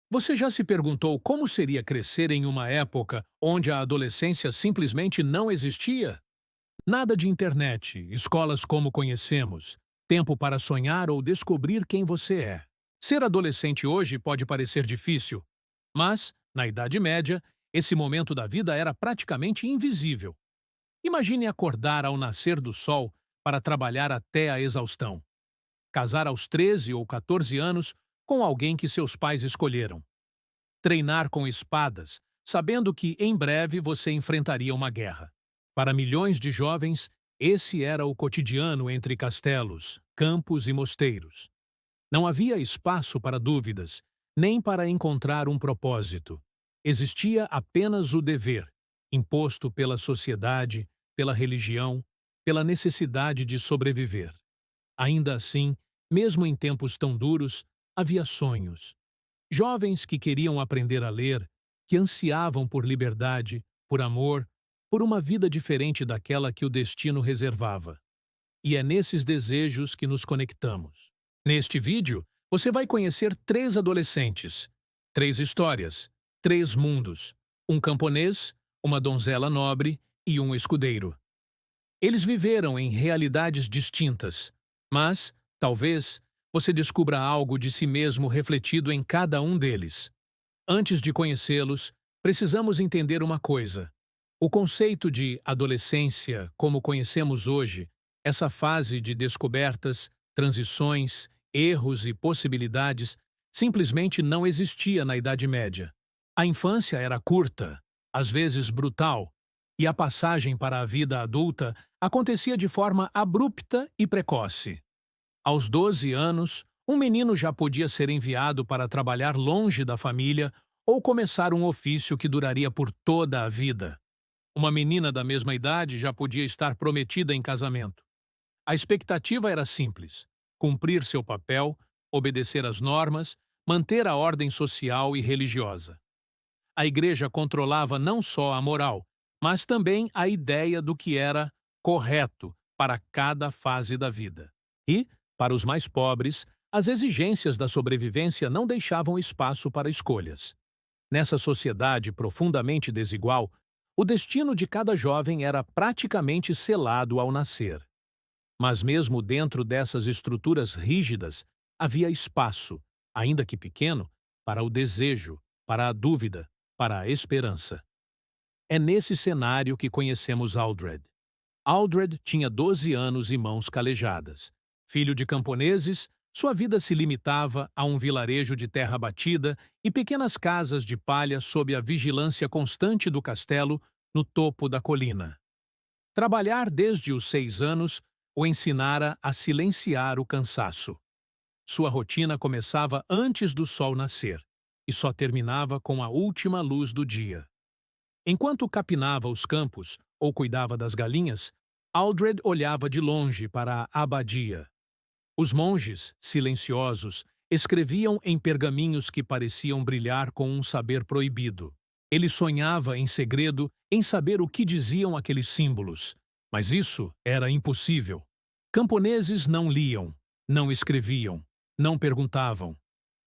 Você já se perguntou como seria crescer em uma época onde a adolescência simplesmente não existia? Nada de internet, escolas como conhecemos, tempo para sonhar ou descobrir quem você é. Ser adolescente hoje pode parecer difícil, mas, na Idade Média, esse momento da vida era praticamente invisível. Imagine acordar ao nascer do sol para trabalhar até a exaustão. Casar aos 13 ou 14 anos com alguém que seus pais escolheram. Treinar com espadas, sabendo que em breve você enfrentaria uma guerra. Para milhões de jovens, esse era o cotidiano entre castelos, campos e mosteiros. Não havia espaço para dúvidas, nem para encontrar um propósito. Existia apenas o dever, imposto pela sociedade, pela religião, pela necessidade de sobreviver. Ainda assim, mesmo em tempos tão duros, havia sonhos. Jovens que queriam aprender a ler, que ansiavam por liberdade, por amor, por uma vida diferente daquela que o destino reservava. E é nesses desejos que nos conectamos. Neste vídeo, você vai conhecer três adolescentes, três histórias, três mundos, um camponês, uma donzela nobre e um escudeiro. Eles viveram em realidades distintas, mas, talvez, você descubra algo de si mesmo refletido em cada um deles. Antes de conhecê-los, precisamos entender uma coisa. O conceito de adolescência, como conhecemos hoje, essa fase de descobertas, transições, erros e possibilidades, simplesmente não existia na Idade Média. A infância era curta, às vezes brutal, e a passagem para a vida adulta acontecia de forma abrupta e precoce. Aos 12 anos, um menino já podia ser enviado para trabalhar longe da família ou começar um ofício que duraria por toda a vida. Uma menina da mesma idade já podia estar prometida em casamento. A expectativa era simples: cumprir seu papel, obedecer às normas, manter a ordem social e religiosa. A igreja controlava não só a moral, mas também a ideia do que era correto para cada fase da vida. E, para os mais pobres, as exigências da sobrevivência não deixavam espaço para escolhas. Nessa sociedade profundamente desigual, o destino de cada jovem era praticamente selado ao nascer. Mas mesmo dentro dessas estruturas rígidas, havia espaço, ainda que pequeno, para o desejo, para a dúvida, para a esperança. É nesse cenário que conhecemos Aldred. Aldred tinha 12 anos e mãos calejadas. Filho de camponeses, sua vida se limitava a um vilarejo de terra batida e pequenas casas de palha sob a vigilância constante do castelo no topo da colina. Trabalhar desde os 6 anos o ensinara a silenciar o cansaço. Sua rotina começava antes do sol nascer e só terminava com a última luz do dia. Enquanto capinava os campos ou cuidava das galinhas, Aldred olhava de longe para a abadia. Os monges, silenciosos, escreviam em pergaminhos que pareciam brilhar com um saber proibido. Ele sonhava em segredo em saber o que diziam aqueles símbolos, mas isso era impossível. Camponeses não liam, não escreviam, não perguntavam.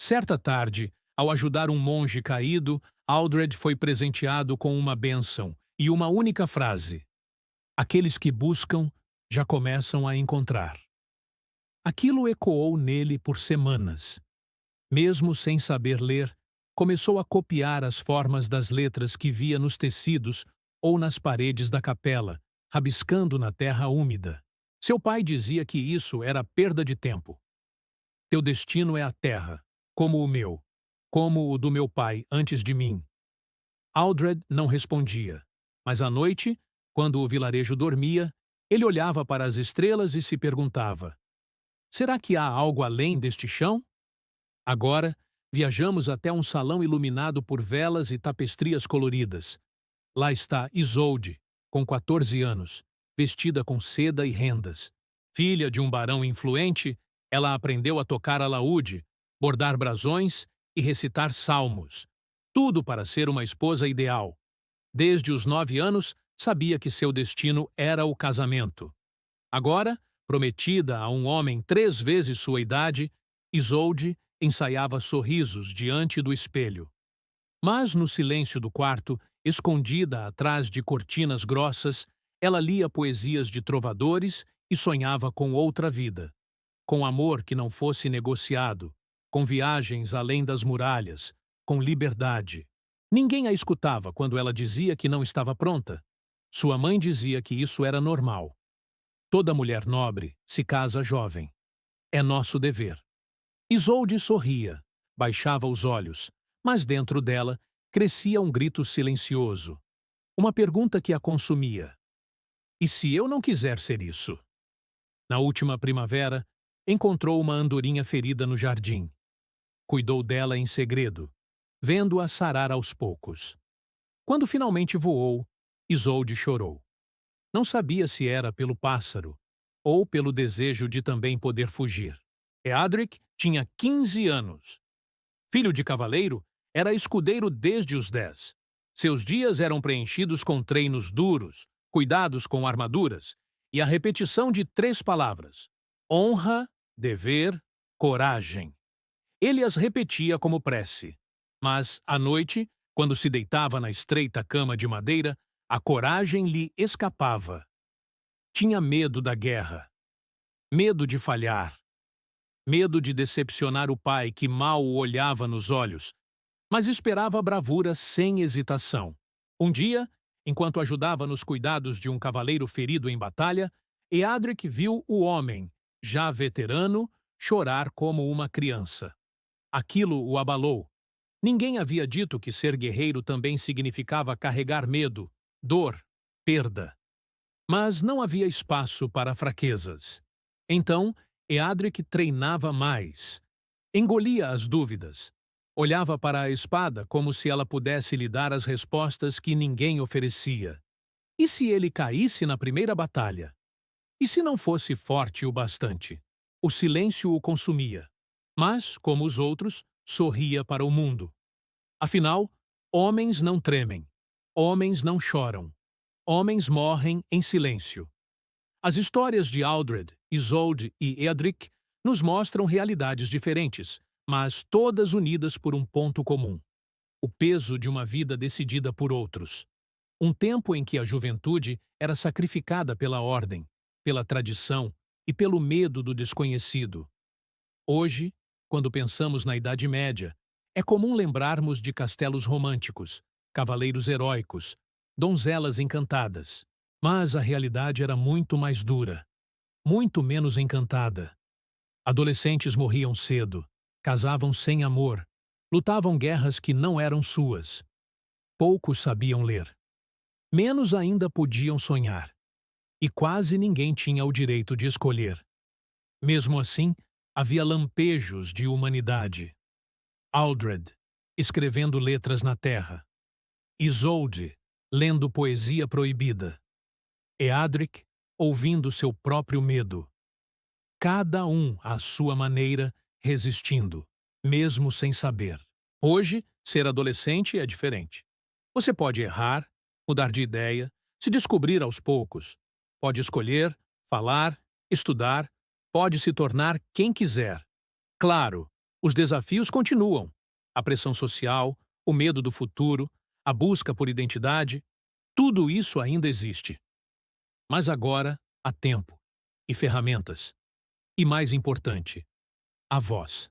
Certa tarde, ao ajudar um monge caído, Aldred foi presenteado com uma bênção e uma única frase: aqueles que buscam já começam a encontrar. Aquilo ecoou nele por semanas. Mesmo sem saber ler, começou a copiar as formas das letras que via nos tecidos ou nas paredes da capela, rabiscando na terra úmida. Seu pai dizia que isso era perda de tempo. Teu destino é a terra, como o meu, como o do meu pai antes de mim. Aldred não respondia, mas à noite, quando o vilarejo dormia, ele olhava para as estrelas e se perguntava: será que há algo além deste chão? Agora, viajamos até um salão iluminado por velas e tapestrias coloridas. Lá está Isolde, com 14 anos, vestida com seda e rendas. Filha de um barão influente, ela aprendeu a tocar alaúde, bordar brasões e recitar salmos. Tudo para ser uma esposa ideal. Desde os 9 anos, sabia que seu destino era o casamento. Agora, prometida a um homem 3 vezes sua idade, Isolde ensaiava sorrisos diante do espelho. Mas no silêncio do quarto, escondida atrás de cortinas grossas, ela lia poesias de trovadores e sonhava com outra vida, com amor que não fosse negociado, com viagens além das muralhas, com liberdade. Ninguém a escutava quando ela dizia que não estava pronta. Sua mãe dizia que isso era normal. Toda mulher nobre se casa jovem. É nosso dever. Isolde sorria, baixava os olhos, mas dentro dela crescia um grito silencioso. Uma pergunta que a consumia. E se eu não quiser ser isso? Na última primavera, encontrou uma andorinha ferida no jardim. Cuidou dela em segredo, vendo-a sarar aos poucos. Quando finalmente voou, Isolde chorou. Não sabia se era pelo pássaro ou pelo desejo de também poder fugir. Eadric tinha 15 anos. Filho de cavaleiro, era escudeiro desde os 10. Seus dias eram preenchidos com treinos duros, cuidados com armaduras e a repetição de 3 palavras: honra, dever, coragem. Ele as repetia como prece. Mas, à noite, quando se deitava na estreita cama de madeira, a coragem lhe escapava. Tinha medo da guerra, medo de falhar, medo de decepcionar o pai que mal o olhava nos olhos, mas esperava a bravura sem hesitação. Um dia, enquanto ajudava nos cuidados de um cavaleiro ferido em batalha, Eadric viu o homem, já veterano, chorar como uma criança. Aquilo o abalou. Ninguém havia dito que ser guerreiro também significava carregar medo, dor, perda. Mas não havia espaço para fraquezas. Então, Eadric treinava mais. Engolia as dúvidas. Olhava para a espada como se ela pudesse lhe dar as respostas que ninguém oferecia. E se ele caísse na primeira batalha? E se não fosse forte o bastante? O silêncio o consumia. Mas, como os outros, sorria para o mundo. Afinal, homens não tremem. Homens não choram. Homens morrem em silêncio. As histórias de Aldred, Isolde e Eadric nos mostram realidades diferentes, mas todas unidas por um ponto comum: o peso de uma vida decidida por outros. Um tempo em que a juventude era sacrificada pela ordem, pela tradição e pelo medo do desconhecido. Hoje, quando pensamos na Idade Média, é comum lembrarmos de castelos românticos, cavaleiros heróicos, donzelas encantadas. Mas a realidade era muito mais dura, muito menos encantada. Adolescentes morriam cedo, casavam sem amor, lutavam guerras que não eram suas. Poucos sabiam ler. Menos ainda podiam sonhar. E quase ninguém tinha o direito de escolher. Mesmo assim, havia lampejos de humanidade. Aldred, escrevendo letras na terra. Isolde, lendo poesia proibida. Eadric, ouvindo seu próprio medo. Cada um, à sua maneira, resistindo, mesmo sem saber. Hoje, ser adolescente é diferente. Você pode errar, mudar de ideia, se descobrir aos poucos. Pode escolher, falar, estudar, pode se tornar quem quiser. Claro, os desafios continuam. A pressão social, o medo do futuro, a busca por identidade, tudo isso ainda existe. Mas agora há tempo e ferramentas. E mais importante, a voz.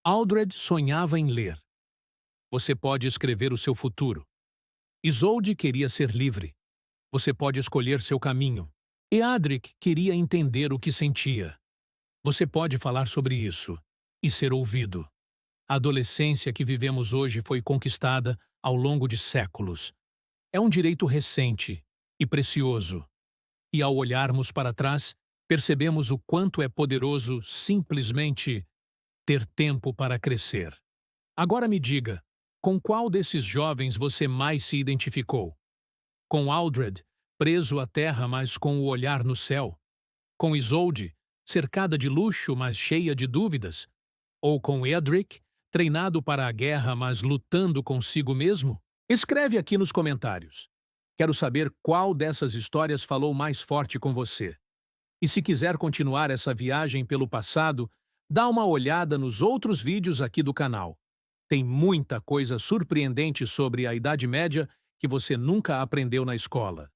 Aldred sonhava em ler. Você pode escrever o seu futuro. Isolde queria ser livre. Você pode escolher seu caminho. Eadric queria entender o que sentia. Você pode falar sobre isso e ser ouvido. A adolescência que vivemos hoje foi conquistada ao longo de séculos. É um direito recente e precioso. E ao olharmos para trás, percebemos o quanto é poderoso simplesmente ter tempo para crescer. Agora me diga, com qual desses jovens você mais se identificou? Com Aldred, preso à terra, mas com o olhar no céu? Com Isolde, cercada de luxo, mas cheia de dúvidas? Ou com Eadric, treinado para a guerra, mas lutando consigo mesmo? Escreve aqui nos comentários. Quero saber qual dessas histórias falou mais forte com você. E se quiser continuar essa viagem pelo passado, Dá uma olhada nos outros vídeos aqui do canal. Tem muita coisa surpreendente sobre a Idade Média que você nunca aprendeu na escola.